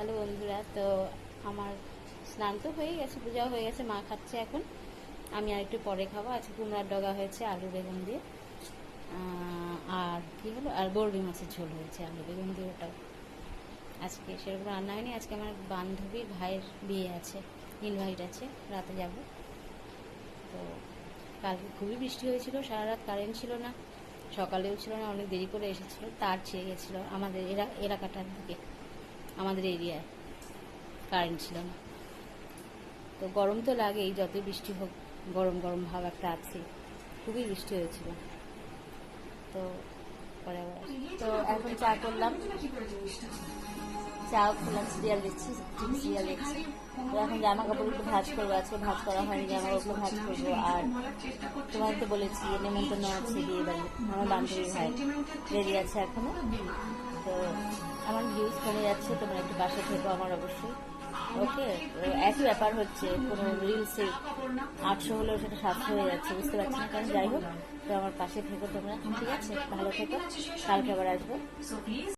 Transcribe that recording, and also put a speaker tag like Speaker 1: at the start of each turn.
Speaker 1: Hello বন্ধুরা, তো আমার স্নান তো হয়ে গেছে, পূজাও হয়ে গেছে, মা খাচ্ছে এখন। আমি আর একটু পরে খাবো। আজকে কুমড়ার ডগা হয়েছে আলু বেগুন দিয়ে, আর কি হলো, আর বড়ি মাছের ঝোল হয়েছে আলু বেগুন দিয়ে। ওটাও আজকে সেরকম রান্না হয়নি। আজকে আমার বান্ধবীর ভাইয়ের বিয়ে আছে, ইনভাইট আছে, রাতে যাব। তো কালকে খুবই বৃষ্টি হয়েছিল, সারা রাত কারেন্ট ছিল না, সকালেও ছিল না, অনেক দেরি করে এসেছিলো, তার ছিঁড়ে গেছিলো আমাদের এলাকাটার দিকে, আমাদের এরিয়ায় কারেন্ট ছিল না। তো গরম তো লাগেই, যতই বৃষ্টি হোক, গরম গরম ভাব একটা আছে। খুবই বৃষ্টি হয়েছিল। তো পরে আবার তো এখন চা করলাম, চাও খেলাম, সিরিয়াল দেখছি, সিরিয়াল দেখছি। তো এখন জামা কাপড় একটু ভাঁজ করবো, আজকে ভাঁজ করা হয়নি, জামা কাপড় ভাঁজ করবো। আর তোমাকে বলেছি নেমন্তন্ন আছে বিয়ে বাড়ি, আমার বান্ধবীর ভাই রেডি আছে এখনো। তো আমার ভিউজ কমে যাচ্ছে, তোমরা একটু পাশে থেকো আমার অবশ্যই। ওকে, একই ব্যাপার হচ্ছে, কোনো রিলসে 800 হলেও সেটা 700 হয়ে যাচ্ছে, বুঝতে পারছি না কারণ। যাই হোক, তো আমার পাশে থেকো তোমরা, ঠিক আছে? ভালো থেকো, কালকে আবার আসবো।